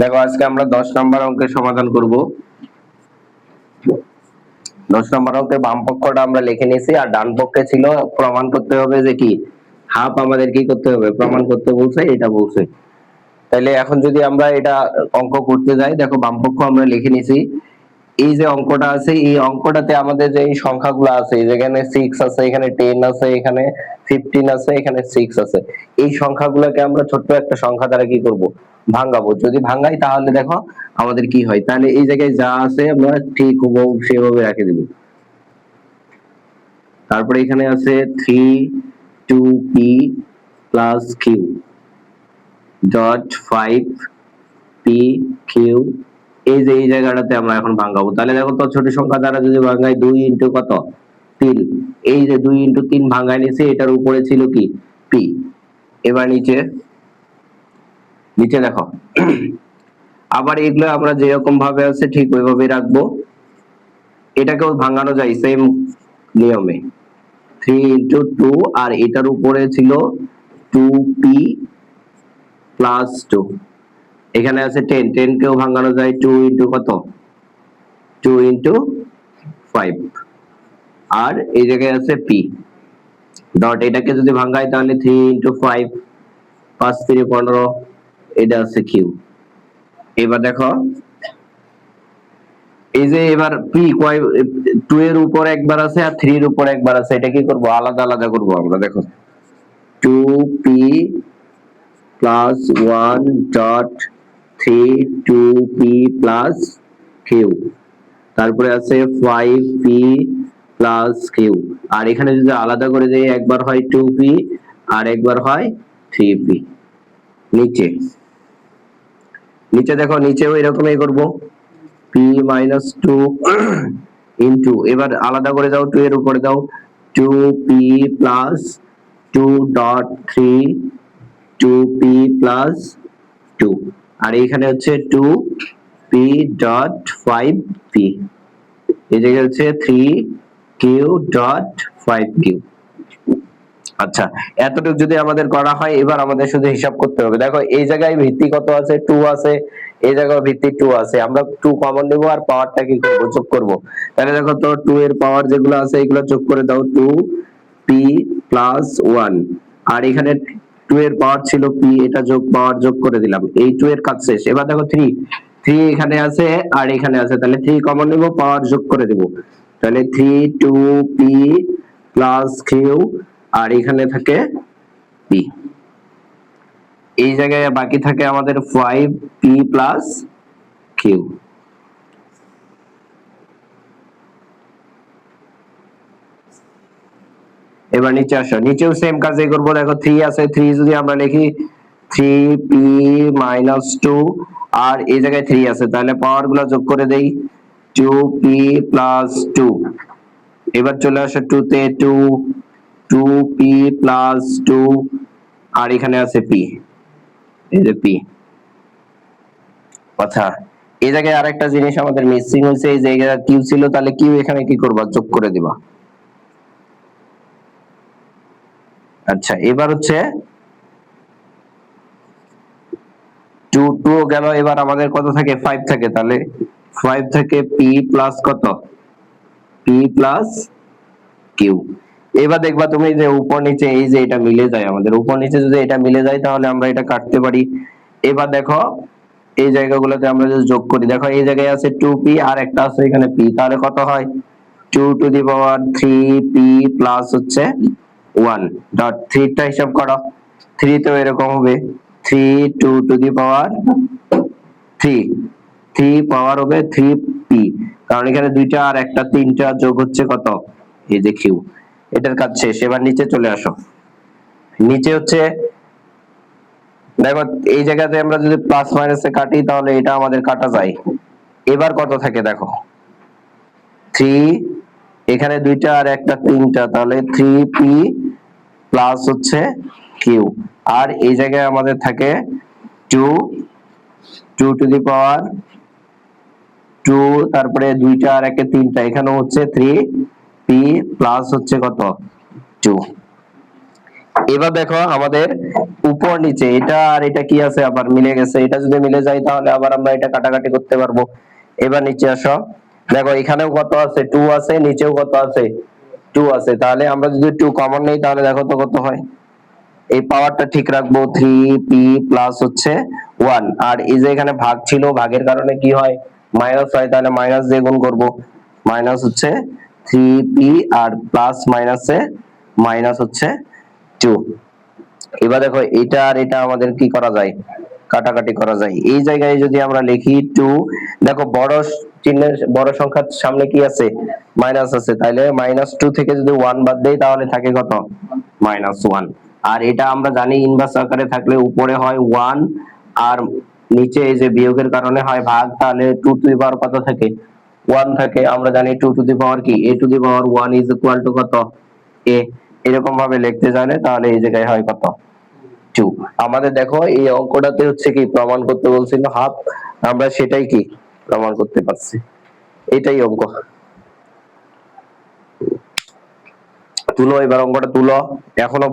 দেখো আজকে আমরা 10 নম্বর অঙ্কের সমাধান করব। 10 নম্বর অঙ্কের বাম পক্ষটা আমরা লিখে নিয়েছি, আর ডান পক্ষে ছিল প্রমাণ করতে হবে যে কি হাফ আমাদের কি করতে হবে, প্রমাণ করতে বলছে, এটা বলছে। তাহলে এখন যদি আমরা এটা অঙ্ক করতে যাই, দেখো বাম পক্ষ আমরা লিখে নিয়েছি। এই যে অঙ্কটা আছে, এই অঙ্কটাতে আমাদের যে এই সংখ্যাগুলো আছে, যেখানে 6 আছে, এখানে 10 আছে, এখানে 15 আছে, এখানে 6 আছে, এই সংখ্যাগুলোকে আমরা ছোট্ট একটা সংখ্যা দ্বারা কি করব, ভাঙাবো। যদি ভাঙাই তাহলে দেখো আমাদের কি হয়, তাহলে এই জায়গায় যা আছে আমরা ঠিক হুবহু সেভাবে রেখে দিব। তারপরে এখানে আছে 3 2p plus q dot 5p q, এই যে এই জায়গাটাতে আমরা এখন ভাঙাবো। তাহলে দেখো তো ছোট সংখ্যা দ্বারা যদি ভাঙাই 2 ইনটু কত 3, এই যে 2 ইনটু 3 ভাঙাই নিছি, এটার উপরে ছিল কি p। এবার নিচে নিচে দেখো আবার এগুলো আমরা যেরকম ভাবে আছে ঠিক ওইভাবে রাখবো। এটাকেও ভাঙানো যায় সেম নিয়মে, 3 ইনটু 2, আর এটার উপরে ছিল 2p প্লাস 2। এখানে আছে 10, 10 কেও ভাঙানো যায় 2 ইনটু কত 2 ইনটু 5, আর এই জায়গায় আছে p ডট, এটাকে যদি ভাঙাই তাহলে 3 ইনটু 5, 5 3 15, এটা আছে q। এবার দেখো এই যে এবার p কয় 2 এর উপর একবার আছে আর 3 এর উপর একবার আছে, এটা কি করব, আলাদা আলাদা করব আমরা। দেখো 2p plus 1 dot 3 2p plus q, তারপরে আছে 5p প্লাস q, আর এখানে যদি আলাদা করে দেই একবার হয় 2p আর একবার হয় 3p। নিচে নিচে দেখো নিচেও এরকমই করব, p মাইনাস 2 ইনটু, এবার আলাদা করে দাও 2 এর উপরে দাও 2p plus 2 dot 3 2p plus 2, আর এখানে হচ্ছে 2p ডট 5p, এই জায়গায় হচ্ছে 3q ডট 5q। আচ্ছা, এতটুকু যদি আমাদের করা হয়, এবার আমাদের শুধু হিসাব করতে হবে। দেখো এই জায়গায় ভিত্তি কত আছে, 2 আছে, এই জায়গায় ভিত্তি 2 আছে, আমরা 2 কমন নেব আর পাওয়ারটা কি করব, যোগ করব। তাহলে দেখো তো 2 এর পাওয়ার যেগুলো আছে এগুলো যোগ করে দাও, 2p প্লাস 1, আর এখানে 2 এর পাওয়ার ছিল p, এটা যোগ পাওয়ার যোগ করে দিলাম, এই 2 এর কাজ শেষ। এবার দেখো 3 এখানে আছে আর এখানে আছে, তাহলে 3 কমন নেব, পাওয়ার যোগ করে দেব, তাহলে 3 2p প্লাস q, আর এখানে থাকে p, এই জায়গায় বাকি থাকে আমাদের 5p প্লাস q। এবার নিচে আসো, নিচেও সেম কাজই করব। দেখো 3 আছে, 3 যদি আমরা লিখি 3p মাইনাস 2, আর এই জায়গায় 3 আছে, তাহলে পাওয়ার গুলো যোগ করে দেই 2p প্লাস 2। এবার চলে আসে 2 তে 2p প্লাস 2, আর এখানে আছে p, এই যে p। আচ্ছা, এই জায়গায় আরেকটা জিনিস আমাদের মিসিং হয়েছে, এই জায়গায় q ছিল, তাহলে q এখানে কি করবা, যোগ করে দিবা। আচ্ছা, এবার হচ্ছে 2 2 গেল, এবার আমাদের কত থাকে 5 থাকে, তাহলে 5 থেকে p প্লাস কত p প্লাস q। এবার দেখবা তুমি যে উপর নিচে এই যে এটা মিলে যায়, আমাদের উপর নিচে যদি এটা মিলে যায় তাহলে আমরা এটা কাটতে পারি। এবার দেখো এই জায়গাগুলোতে আমরা যদি যোগ করি, দেখো এই জায়গায় আছে 2p আর একটা আছে এখানে p, তাহলে কত হয় 2 to the power 3p plus হচ্ছে 1 ডট 3 টা হিসাব করো, 3 তো এরকম হবে 3 2 টু দি পাওয়ার 3, 3 পাওয়ার হবে 3p, কারণ এখানে দুইটা আর একটা তিনটা যোগ হচ্ছে কত, এই যে q। এটার কাজ শেষ। এবার নিচে চলে আসো, নিচে হচ্ছে দেখো এই জায়গাতে আমরা যদি প্লাস মাইনাসে কাটি তাহলে এটা আমাদের কাটা যায়। এবার কত থাকে দেখো 3, এখানে দুইটা আর একটা তিনটা, তাহলে 3p প্লাস হচ্ছে q, আর এই জায়গায় আমাদের থাকে 2 2 টু দি পাওয়ার 2, তারপরে দুইটা আর একটা তিনটা, এখানে হচ্ছে 3p প্লাস হচ্ছে কত 2। এবার দেখো আমাদের উপর নিচে এটা আর এটা কি আছে, আবার মিলে গেছে। এটা যদি মিলে যায় তাহলে আবার আমরা এটা কাটাকাটি করতে পারবো। এবার নিচে আসো, দেখো এখানেও কত আছে, 2 আছে, নিচেও কত আছে, 2 আছে। তাহলে আমরা যদি 2 কমন নেই তাহলে দেখো তো কত হয়। এই পাওয়ারটা ঠিক রাখবো, 3p প্লাস হচ্ছে 1, আর এই যে এখানে ভাগ ছিল, ভাগের কারণে কি হয়, মাইনাস হয়, তাহলে মাইনাস দিয়ে গুণ করবো। মাইনাস হচ্ছে 3p আর প্লাস মাইনাসে মাইনাস হচ্ছে 2। এবার দেখো এটা আর এটা আমাদের কি করা যায়, কাটাকাটি করা যায়। এই জায়গায় যদি আমরা লিখি 2, দেখো বড় চিহ্নের বড় সংখ্যার সামনে কি আছে, মাইনাস আছে, তাহলে -2 থেকে যদি 1 বাদ দেই তাহলে থাকে কত, -1। আর এটা আমরা জানি ইনভার্স আকারে থাকলে উপরে হয় 1 আর নিচে এই যে বিয়োগের কারণে হয় ভাগ, তাহলে 2 টু দি পাওয়ার কত থাকে, 1 থাকে। আমরা জানি 2 টু দি পাওয়ার কি, a to the power 1 is equal to কত, a। এরকম ভাবে লিখতে জানে তাহলে এই জায়গায় হয় কত, 2। আমাদের দেখো এই অঙ্কটাতে হচ্ছে কি প্রমাণ করতে বলছিল হাফ, আমরা সেটাই কি প্রমাণ করতে পারছি। এটাই অঙ্ক। তুলো এবার অঙ্কটা তুলো, এখনো